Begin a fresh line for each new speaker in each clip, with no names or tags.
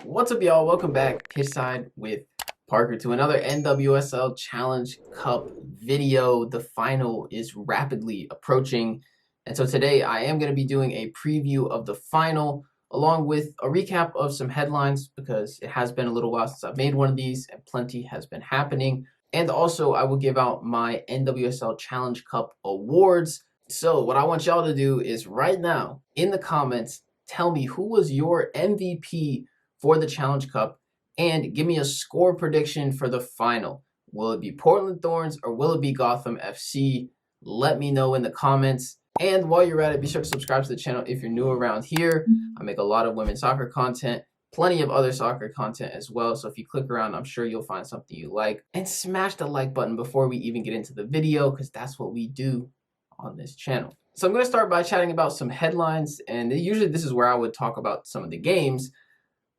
What's up, y'all? Welcome back, Pitchside with Parker, to another NWSL Challenge Cup video. The final is rapidly approaching, and so today I am going to be doing a preview of the final, along with a recap of some headlines, because it has been a little while since I've made one of these, and plenty has been happening. And also, I will give out my NWSL Challenge Cup awards. So what I want y'all to do is right now, in the comments, tell me who was your MVP for the Challenge Cup, and give me a score prediction for the final. Will it be Portland Thorns or will it be Gotham FC? Let me know in the comments. And while you're at it, be sure to subscribe to the channel if you're new around here. I make a lot of women's soccer content, plenty of other soccer content as well. So if you click around, I'm sure you'll find something you like. And smash the like button before we even get into the video, because that's what we do on this channel. So I'm going to start by chatting about some headlines, and usually this is where I would talk about some of the games.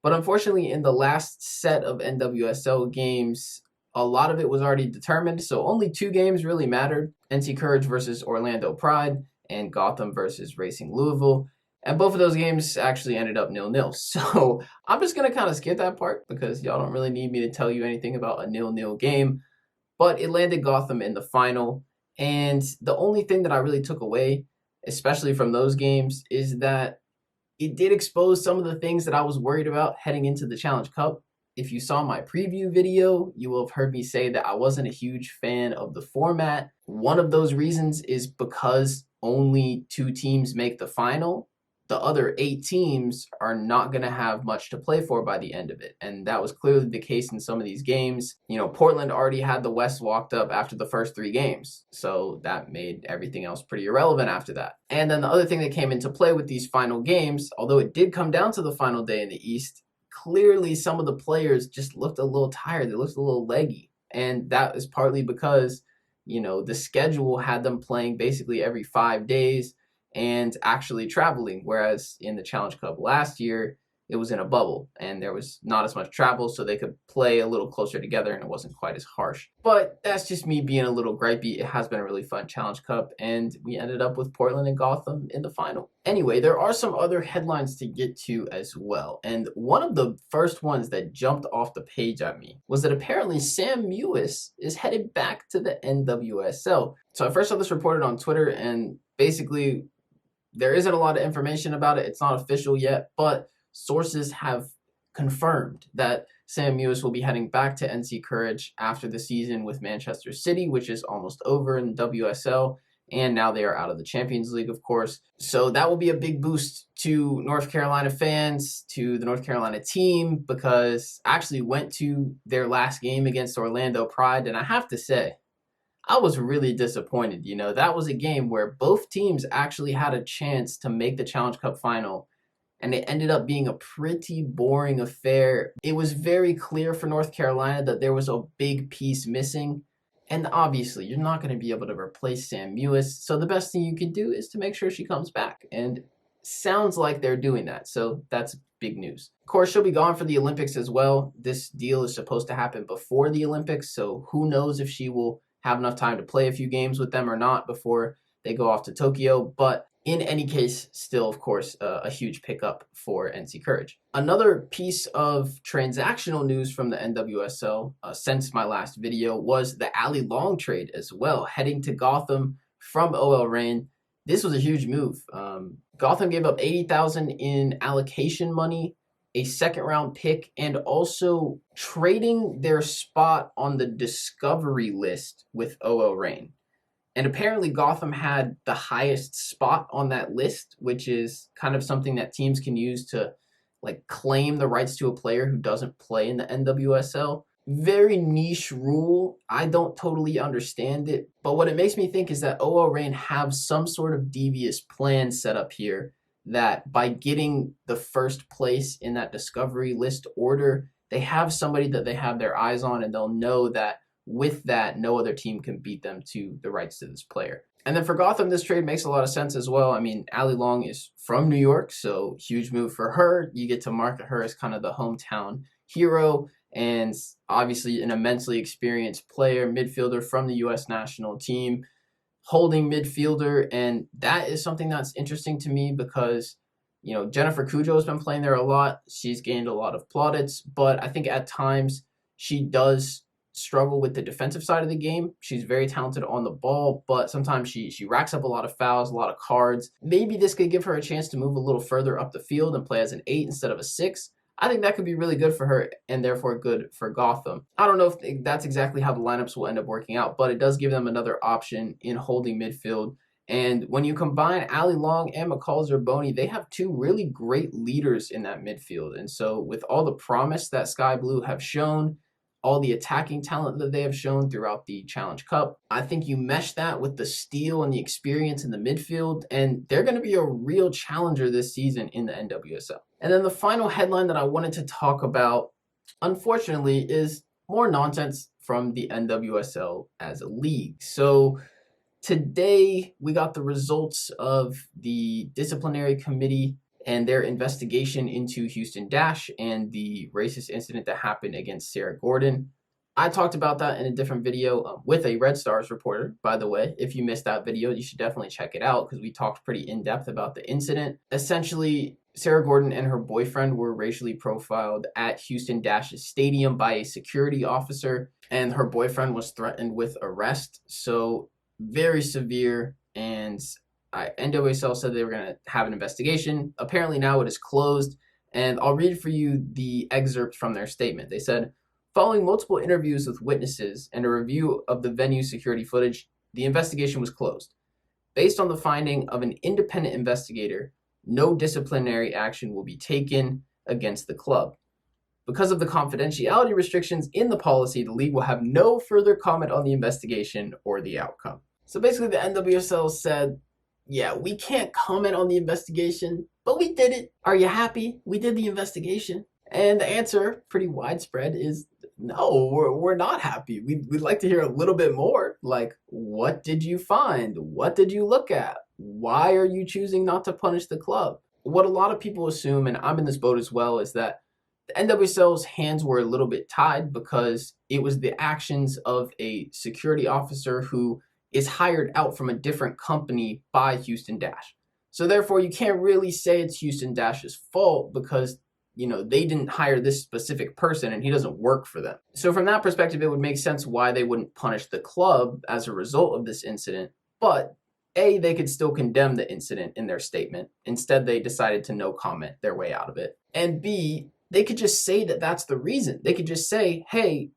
But unfortunately, in the last set of NWSL games, a lot of it was already determined. So only two games really mattered: NC Courage versus Orlando Pride and Gotham versus Racing Louisville. And both of those games actually ended up 0-0. So I'm just going to kind of skip that part because y'all don't really need me to tell you anything about a 0-0 game. But it landed Gotham in the final. And the only thing that I really took away, especially from those games, is that it did expose some of the things that I was worried about heading into the Challenge Cup. If you saw my preview video, you will have heard me say that I wasn't a huge fan of the format. One of those reasons is because only 2 teams make the final. The other 8 teams are not going to have much to play for by the end of it. And that was clearly the case in some of these games. You know, Portland already had the West locked up after the first 3 games. So that made everything else pretty irrelevant after that. And then the other thing that came into play with these final games, although it did come down to the final day in the East, clearly some of the players just looked a little tired. They looked a little leggy. And that is partly because, you know, the schedule had them playing basically every 5 days and actually traveling, whereas in the Challenge Cup last year, it was in a bubble and there was not as much travel, so they could play a little closer together and it wasn't quite as harsh. But that's just me being a little gripey. It has been a really fun Challenge Cup, and we ended up with Portland and Gotham in the final. Anyway, there are some other headlines to get to as well, and one of the first ones that jumped off the page at me was that apparently Sam Mewis is headed back to the NWSL. So I first saw this reported on Twitter, and basically there isn't a lot of information about it. It's not official yet, but sources have confirmed that Sam Mewis will be heading back to NC Courage after the season with Manchester City, which is almost over in WSL, and now they are out of the Champions League, of course. So that will be a big boost to North Carolina fans, to the North Carolina team, because I actually went to their last game against Orlando Pride, and I have to say, I was really disappointed. You know, that was a game where both teams actually had a chance to make the Challenge Cup final, and it ended up being a pretty boring affair. It was very clear for North Carolina that there was a big piece missing, and obviously you're not going to be able to replace Sam Mewis, so the best thing you can do is to make sure she comes back, and sounds like they're doing that, so that's big news. Of course, she'll be gone for the Olympics as well. This deal is supposed to happen before the Olympics, so who knows if she will have enough time to play a few games with them or not before they go off to Tokyo. But in any case, still, of course, a huge pickup for NC Courage. Another piece of transactional news from the NWSL since my last video was the Allie long trade as well, heading to Gotham from OL Reign. This was a huge move. Gotham gave up $80,000 in allocation money, a second-round pick, and also trading their spot on the discovery list with OL Reign. And apparently Gotham had the highest spot on that list, which is kind of something that teams can use to like claim the rights to a player who doesn't play in the NWSL. Very niche rule. I don't totally understand it, but what it makes me think is that OL Reign have some sort of devious plan set up here, that by getting the first place in that discovery list order, they have somebody that they have their eyes on, and they'll know that with that, no other team can beat them to the rights to this player. And then for Gotham, this trade makes a lot of sense as well. I mean, Allie Long is from New York, so huge move for her. You get to market her as kind of the hometown hero, and obviously an immensely experienced player, midfielder from the U.S. national team, holding midfielder. And that is something that's interesting to me because, Jennifer Cujo's been playing there a lot. She's gained a lot of plaudits, but I think at times she does struggle with the defensive side of the game. She's very talented on the ball, but sometimes she racks up a lot of fouls, a lot of cards. Maybe this could give her a chance to move a little further up the field and play as an 8 instead of a 6. I think that could be really good for her and therefore good for Gotham. I don't know if that's exactly how the lineups will end up working out, but it does give them another option in holding midfield. And when you combine Allie Long and McCall Zerboni, they have two really great leaders in that midfield. And so with all the promise that Sky Blue have shown, all the attacking talent that they have shown throughout the Challenge Cup, I think you mesh that with the steel and the experience in the midfield, and they're going to be a real challenger this season in the NWSL. And then the final headline that I wanted to talk about, unfortunately, is more nonsense from the NWSL as a league. So today, we got the results of the disciplinary committee and their investigation into Houston Dash and the racist incident that happened against Sarah Gorden. I talked about that in a different video with a Red Stars reporter, by the way. If you missed that video, you should definitely check it out because we talked pretty in-depth about the incident. Essentially, Sarah Gorden and her boyfriend were racially profiled at Houston Dash's stadium by a security officer, and her boyfriend was threatened with arrest. So very severe, and NWSL said they were going to have an investigation. Apparently now it is closed, and I'll read for you the excerpt from their statement. They said, following multiple interviews with witnesses and a review of the venue security footage, the investigation was closed. Based on the finding of an independent investigator, no disciplinary action will be taken against the club. Because of the confidentiality restrictions in the policy, the league will have no further comment on the investigation or the outcome. So basically the NWSL said, yeah, we can't comment on the investigation, but we did it. Are you happy? We did the investigation. And the answer, pretty widespread, is no, we're not happy. We'd like to hear a little bit more. Like, what did you find? What did you look at? Why are you choosing not to punish the club? What a lot of people assume, and I'm in this boat as well, is that the NWSL's hands were a little bit tied because it was the actions of a security officer who is hired out from a different company by Houston Dash. So therefore, you can't really say it's Houston Dash's fault because, they didn't hire this specific person and he doesn't work for them. So from that perspective, it would make sense why they wouldn't punish the club as a result of this incident. But A, they could still condemn the incident in their statement. Instead, they decided to no comment their way out of it. And B, they could just say that that's the reason. They could just say, hey,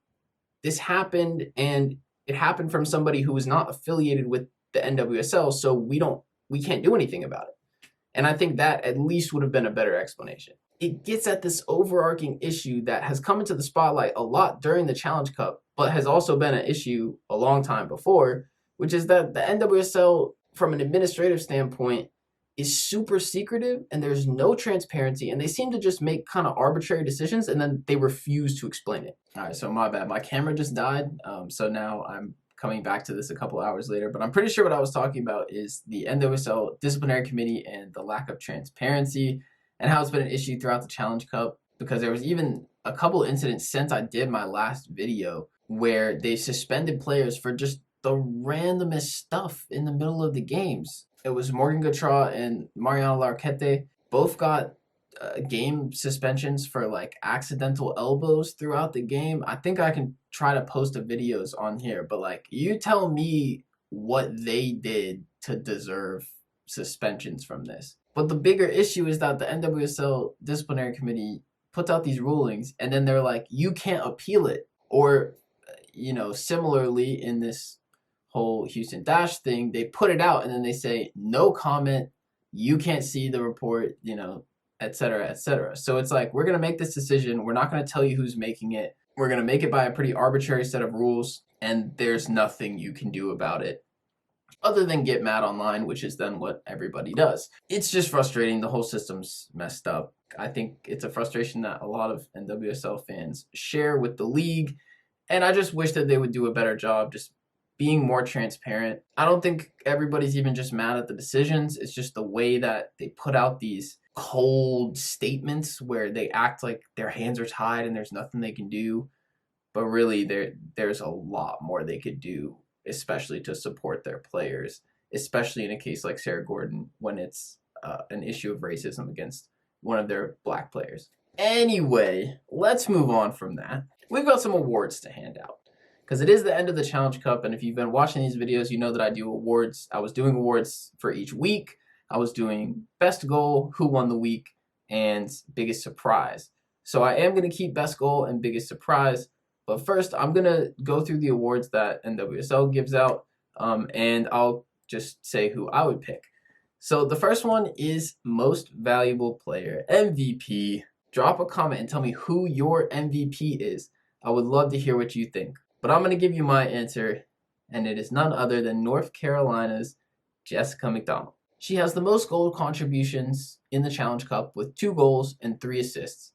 this happened and it happened from somebody who was not affiliated with the NWSL, so we can't do anything about it. And I think that at least would have been a better explanation. It gets at this overarching issue that has come into the spotlight a lot during the Challenge Cup, but has also been an issue a long time before, which is that the NWSL, from an administrative standpoint, is super secretive and there's no transparency, and they seem to just make kind of arbitrary decisions and then they refuse to explain it. All right, so my bad. My camera just died, so now I'm coming back to this a couple hours later, but I'm pretty sure what I was talking about is the NWSL disciplinary committee and the lack of transparency and how it's been an issue throughout the Challenge Cup, because there was even a couple incidents since I did my last video where they suspended players for just the randomest stuff in the middle of the games. It was Morgan Gautrat and Mariana Larquete both got game suspensions for like accidental elbows throughout the game. I think I can try to post the videos on here, but like, you tell me what they did to deserve suspensions from this. But the bigger issue is that the NWSL disciplinary committee puts out these rulings and then they're like, you can't appeal it. Or, similarly in this whole Houston Dash thing, they put it out and then they say, no comment, you can't see the report, et cetera, et cetera. So it's like, we're going to make this decision. We're not going to tell you who's making it. We're going to make it by a pretty arbitrary set of rules, and there's nothing you can do about it other than get mad online, which is then what everybody does. It's just frustrating. The whole system's messed up. I think it's a frustration that a lot of NWSL fans share with the league, and I just wish that they would do a better job just being more transparent. I don't think everybody's even just mad at the decisions. It's just the way that they put out these cold statements where they act like their hands are tied and there's nothing they can do. But really, there's a lot more they could do, especially to support their players, especially in a case like Sarah Gorden when it's an issue of racism against one of their black players. Anyway, let's move on from that. We've got some awards to hand out because it is the end of the Challenge Cup, and if you've been watching these videos, you know that I do awards. I was doing awards for each week. I was doing best goal, who won the week, and biggest surprise. So I am going to keep best goal and biggest surprise, but first I'm going to go through the awards that NWSL gives out, and I'll just say who I would pick. So the first one is most valuable player, MVP. Drop a comment and tell me who your MVP is. I would love to hear what you think. But I'm going to give you my answer, and it is none other than North Carolina's Jessica McDonald. She has the most goal contributions in the Challenge Cup with 2 goals and 3 assists.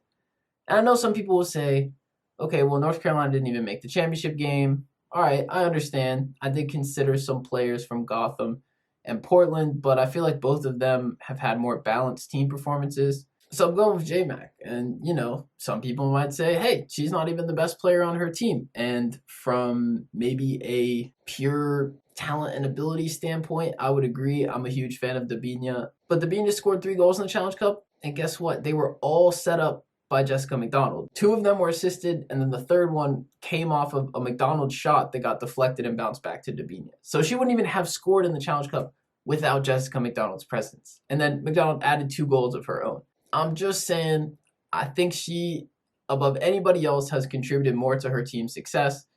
And I know some people will say, okay, well, North Carolina didn't even make the championship game. All right, I understand. I did consider some players from Gotham and Portland, but I feel like both of them have had more balanced team performances. So I'm going with J-Mac. And, you know, some people might say, hey, she's not even the best player on her team. And from maybe a pure talent and ability standpoint, I would agree. I'm a huge fan of DiDi. But DiDi scored 3 goals in the Challenge Cup. And guess what? They were all set up by Jessica McDonald. 2 of them were assisted, and then the third one came off of a McDonald shot that got deflected and bounced back to DiDi. So she wouldn't even have scored in the Challenge Cup without Jessica McDonald's presence. And then McDonald added 2 goals of her own. I'm just saying, I think she, above anybody else, has contributed more to her team's success.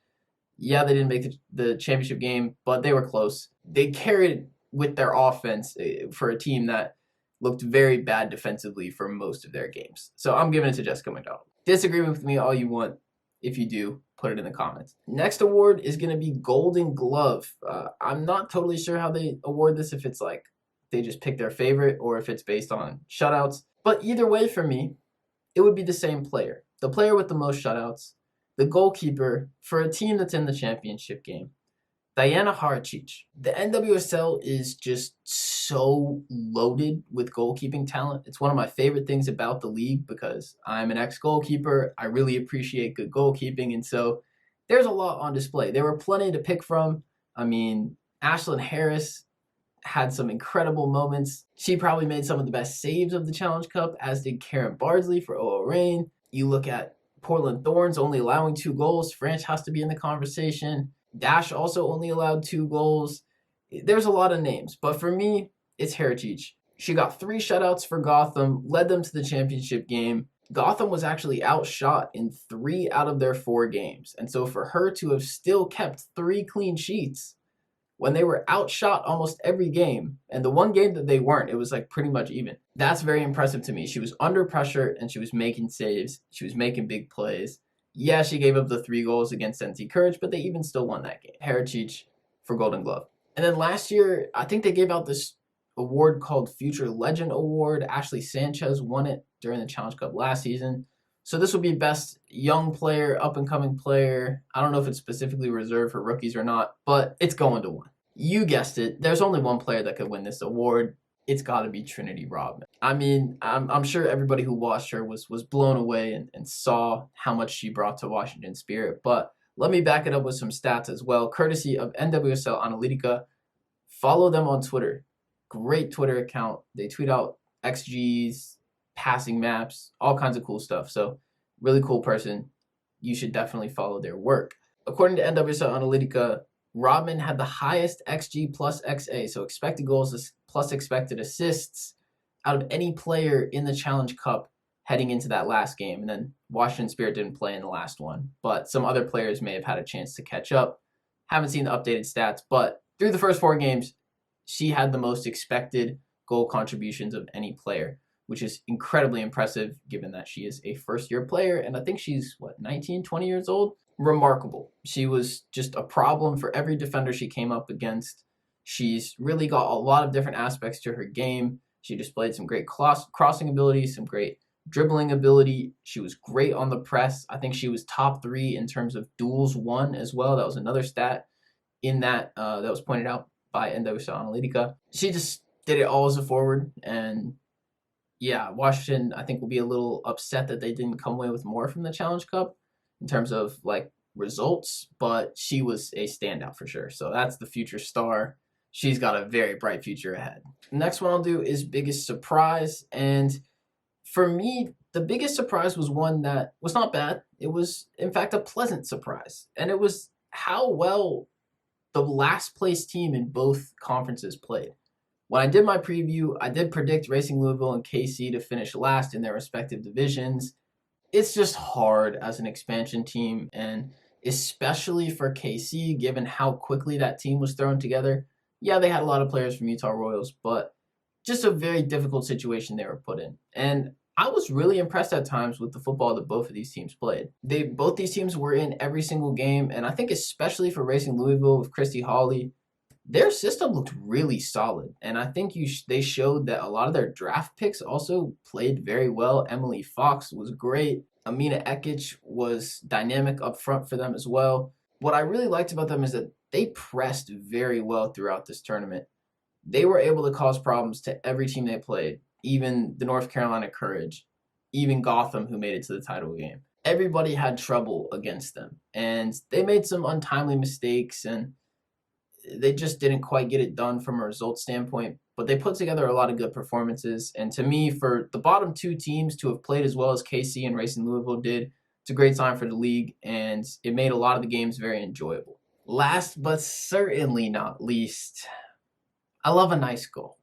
Yeah, they didn't make the championship game, but they were close. They carried with their offense for a team that looked very bad defensively for most of their games. So I'm giving it to Jessica McDonald. Disagree with me all you want. If you do, put it in the comments. Next award is going to be Golden Glove. I'm not totally sure how they award this, if it's like they just pick their favorite or if it's based on shutouts. But either way, for me, it would be the same player. The player with the most shutouts, the goalkeeper for a team that's in the championship game. Diana Haracic. The NWSL is just so loaded with goalkeeping talent. It's one of my favorite things about the league because I'm an ex-goalkeeper. I really appreciate good goalkeeping, and so there's a lot on display. There were plenty to pick from. I mean, Ashlyn Harris had some incredible moments. She probably made some of the best saves of the Challenge Cup, as did Karen Bardsley for OO Reign. You look at Portland Thorns only allowing 2 goals. France has to be in the conversation. Dash also only allowed 2 goals. There's a lot of names, but for me, it's Haracic. She got 3 shutouts for Gotham, led them to the championship game. Gotham was actually outshot in 3 out of their 4 games, and so for her to have still kept 3 clean sheets when they were outshot almost every game, and the one game that they weren't, it was like pretty much even. That's very impressive to me. She was under pressure, and she was making saves. She was making big plays. Yeah, she gave up the 3 goals against NC Courage, but they even still won that game. Haracic for Golden Glove. And then last year, I think they gave out this award called Future Legend Award. Ashley Sanchez won it during the Challenge Cup last season. So this will be best young player, up-and-coming player. I don't know if it's specifically reserved for rookies or not, but it's going to win. You guessed it. There's only one player that could win this award. It's got to be Trinity Rodman. I mean, I'm sure everybody who watched her was blown away and saw how much she brought to Washington Spirit. But let me back it up with some stats as well, courtesy of NWSL Analytica. Follow them on Twitter. Great Twitter account. They tweet out XGs, passing maps, all kinds of cool stuff. So really cool person. You should definitely follow their work. According to NWSL Analytica, Rodman had the highest XG plus XA, so expected goals plus expected assists, out of any player in the Challenge Cup heading into that last game. And then Washington Spirit didn't play in the last one, but some other players may have had a chance to catch up. Haven't seen the updated stats, but through the first 4 games, she had the most expected goal contributions of any player, which is incredibly impressive given that she is a first-year player, and I think she's, 19, 20 years old? Remarkable. She was just a problem for every defender she came up against. She's really got a lot of different aspects to her game. She displayed some great crossing ability, some great dribbling ability. She was great on the press. I think she was top 3 in terms of duels won as well. That was another stat in that that was pointed out by NWSL Analytica. She just did it all as a forward, and yeah, Washington, I think, will be a little upset that they didn't come away with more from the Challenge Cup in terms of results, but she was a standout for sure. So that's the future star. she's got a very bright future ahead. Next one I'll do is biggest surprise. And for me, the biggest surprise was one that was not bad. It was, in fact, a pleasant surprise. And it was how well the last place team in both conferences played. When I did my preview, I did predict Racing Louisville and KC to finish last in their respective divisions. It's just hard as an expansion team, and especially for KC, given how quickly that team was thrown together. Yeah, they had a lot of players from Utah Royals, but just a very difficult situation they were put in. And I was really impressed at times with the football that both of these teams played. Both these teams were in every single game, and I think especially for Racing Louisville with Christy Hawley, their system looked really solid. And I think they showed that a lot of their draft picks also played very well. Emily Fox was great. Amina Ekic was dynamic up front for them as well. What I really liked about them is that they pressed very well throughout this tournament. They were able to cause problems to every team they played, even the North Carolina Courage, even Gotham, who made it to the title game. Everybody had trouble against them, and they made some untimely mistakes, and they just didn't quite get it done from a result standpoint, but they put together a lot of good performances. And to me, for the bottom two teams to have played as well as KC and Racing Louisville did, it's a great sign for the league, and it made a lot of the games very enjoyable. Last but certainly not least, I love a nice goal.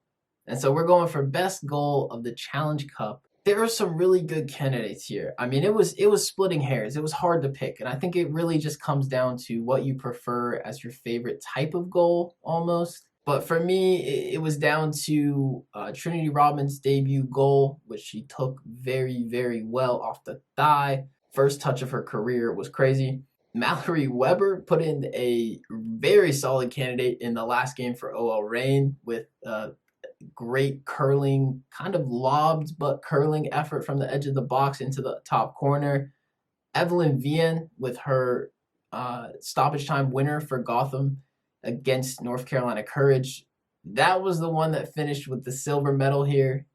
And so we're going for best goal of the Challenge Cup. There are some really good candidates here. I mean, it was splitting hairs. It was hard to pick. And I think it really just comes down to what you prefer as your favorite type of goal almost. But for me, it was down to Trinity Rodman's debut goal, which she took very, very well off the thigh. First touch of her career was crazy. Mallory Weber put in a very solid candidate in the last game for OL Reign with great curling, kind of lobbed but curling effort from the edge of the box into the top corner. Evelyn Vian with her stoppage time winner for Gotham against North Carolina Courage. That was the one that finished with the silver medal here.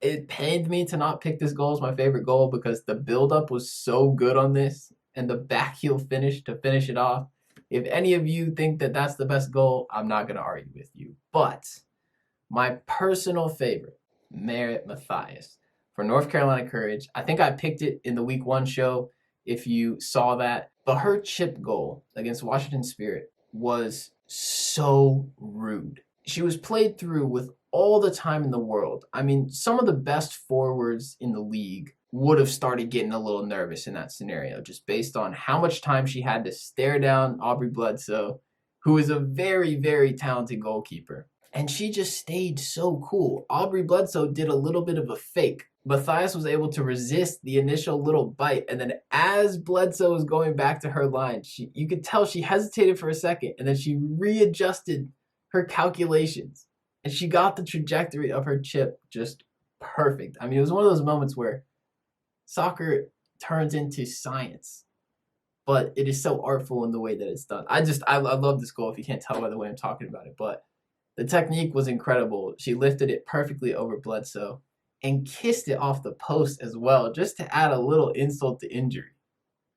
It pained me to not pick this goal as my favorite goal because the buildup was so good on this and the backheel finish to finish it off. If any of you think that that's the best goal, I'm not going to argue with you. But my personal favorite, Merritt Mathias for North Carolina Courage. I think I picked it in the week 1 show if you saw that. But her chip goal against Washington Spirit was so rude. She was played through with all the time in the world. I mean, some of the best forwards in the league would have started getting a little nervous in that scenario, just based on how much time she had to stare down Aubrey Bledsoe, who is a very, very talented goalkeeper. And she just stayed so cool. Aubrey Bledsoe did a little bit of a fake. Mathias was able to resist the initial little bite. And then as Bledsoe was going back to her line, you could tell she hesitated for a second. And then she readjusted her calculations. And she got the trajectory of her chip just perfect. I mean, it was one of those moments where soccer turns into science. But it is so artful in the way that it's done. I love this goal if you can't tell by the way I'm talking about it. But the technique was incredible. She lifted it perfectly over Bledsoe and kissed it off the post as well, just to add a little insult to injury.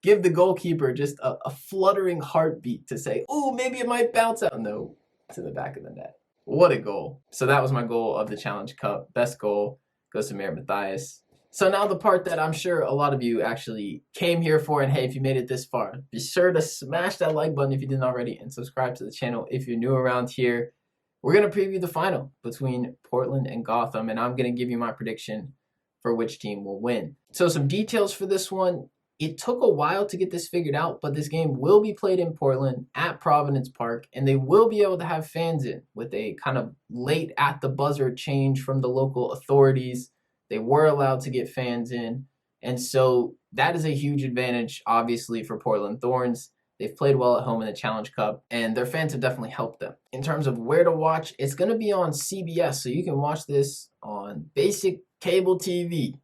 Give the goalkeeper just a fluttering heartbeat to say, oh, maybe it might bounce out. No, to the back of the net. What a goal. So that was my goal of the Challenge Cup. Best goal goes to Merritt Mathias. So now the part that I'm sure a lot of you actually came here for, and hey, if you made it this far, be sure to smash that like button if you didn't already and subscribe to the channel if you're new around here. We're going to preview the final between Portland and Gotham, and I'm going to give you my prediction for which team will win. So some details for this one. It took a while to get this figured out, but this game will be played in Portland at Providence Park, and they will be able to have fans in with a kind of late at the buzzer change from the local authorities. They were allowed to get fans in, and so that is a huge advantage, obviously, for Portland Thorns. They've played well at home in the Challenge Cup, and their fans have definitely helped them. In terms of where to watch, it's going to be on CBS, so you can watch this on basic cable TV.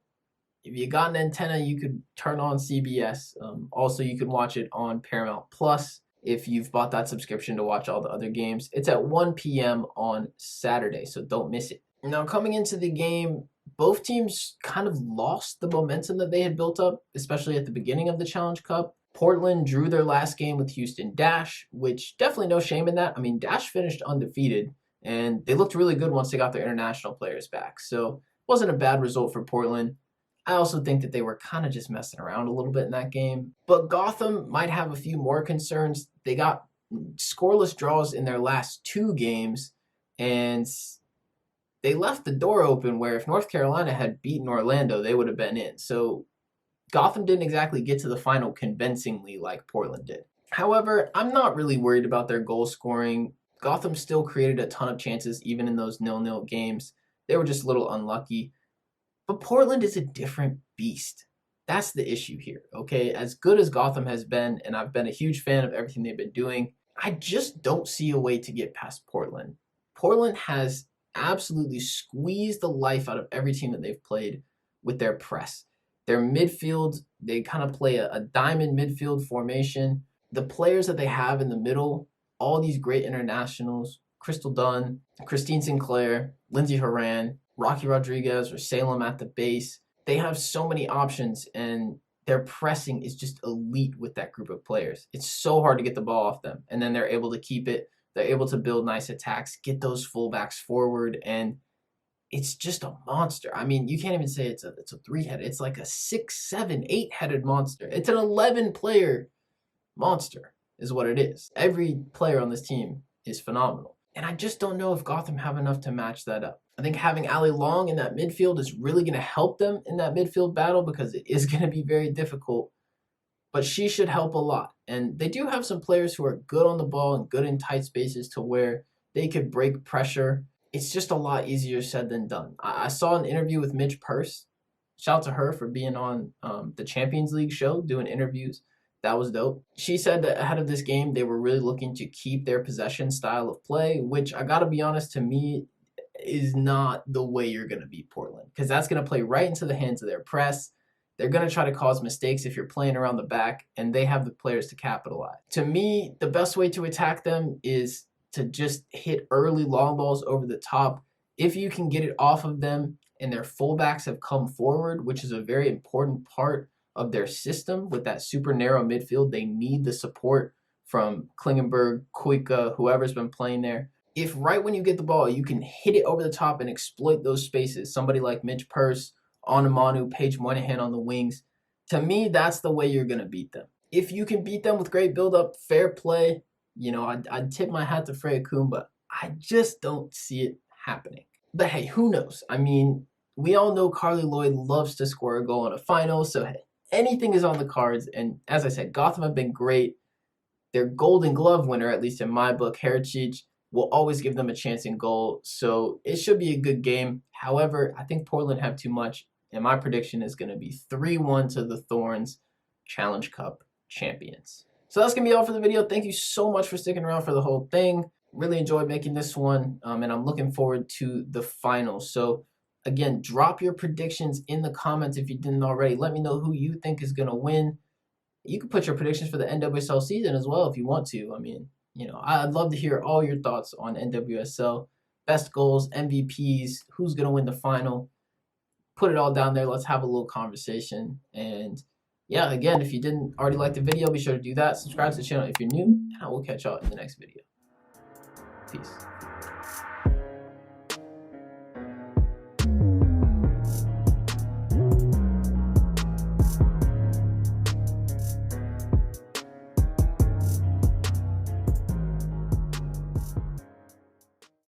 If you got an antenna, you could turn on CBS. Also, you can watch it on Paramount Plus if you've bought that subscription to watch all the other games. It's at 1 p.m. on Saturday, so don't miss it. Now, coming into the game, both teams kind of lost the momentum that they had built up, especially at the beginning of the Challenge Cup. Portland drew their last game with Houston Dash, which definitely no shame in that. I mean, Dash finished undefeated and they looked really good once they got their international players back. So it wasn't a bad result for Portland. I also think that they were kind of just messing around a little bit in that game. But Gotham might have a few more concerns. They got scoreless draws in their last 2 games, and they left the door open where if North Carolina had beaten Orlando, they would have been in. So Gotham didn't exactly get to the final convincingly like Portland did. However, I'm not really worried about their goal scoring. Gotham still created a ton of chances even in those 0-0 games. They were just a little unlucky. But Portland is a different beast. That's the issue here, okay? As good as Gotham has been, and I've been a huge fan of everything they've been doing, I just don't see a way to get past Portland. Portland has absolutely squeezed the life out of every team that they've played with their press. Their midfield, they kind of play a diamond midfield formation. The players that they have in the middle, all these great internationals, Crystal Dunn, Christine Sinclair, Lindsey Horan, Rocky Rodriguez, or Salem at the base. They have so many options, and their pressing is just elite with that group of players. It's so hard to get the ball off them, and then they're able to keep it. They're able to build nice attacks, get those fullbacks forward, and it's just a monster. I mean, you can't even say it's a 3-headed. It's like a 6, 7, 8-headed monster. It's an 11-player monster is what it is. Every player on this team is phenomenal. And I just don't know if Gotham have enough to match that up. I think having Allie Long in that midfield is really going to help them in that midfield battle because it is going to be very difficult. But she should help a lot. And they do have some players who are good on the ball and good in tight spaces to where they could break pressure. It's just a lot easier said than done. I saw an interview with Midge Purse. Shout out to her for being on the Champions League show, doing interviews. That was dope. She said that ahead of this game, they were really looking to keep their possession style of play, which I got to be honest, to me, is not the way you're going to beat Portland because that's going to play right into the hands of their press. They're going to try to cause mistakes if you're playing around the back, and they have the players to capitalize. To me, the best way to attack them is to just hit early long balls over the top. If you can get it off of them and their fullbacks have come forward, which is a very important part of their system with that super narrow midfield, they need the support from Klingenberg, Kuika, whoever's been playing there. If right when you get the ball, you can hit it over the top and exploit those spaces, somebody like Midge Purse, Onumanu, Paige Moynihan on the wings, to me, that's the way you're going to beat them. If you can beat them with great build-up, fair play, you know, I'd tip my hat to Freya Kuhn, but I just don't see it happening. But hey, who knows? I mean, we all know Carly Lloyd loves to score a goal in a final, so hey, anything is on the cards. And as I said, Gotham have been great. Their Golden Glove winner, at least in my book, Haracic, will always give them a chance in goal. So it should be a good game. However, I think Portland have too much. And my prediction is going to be 3-1 to the Thorns, Challenge Cup champions. So that's going to be all for the video. Thank you so much for sticking around for the whole thing. Really enjoyed making this one. And I'm looking forward to the final. So again, drop your predictions in the comments if you didn't already. Let me know who you think is going to win. You can put your predictions for the NWSL season as well if you want to. I mean, you know, I'd love to hear all your thoughts on NWSL. Best goals, MVPs, who's going to win the final. Put it all down there. Let's have a little conversation. And yeah, again, if you didn't already like the video, be sure to do that. Subscribe to the channel if you're new, and I will catch y'all in the next video. Peace.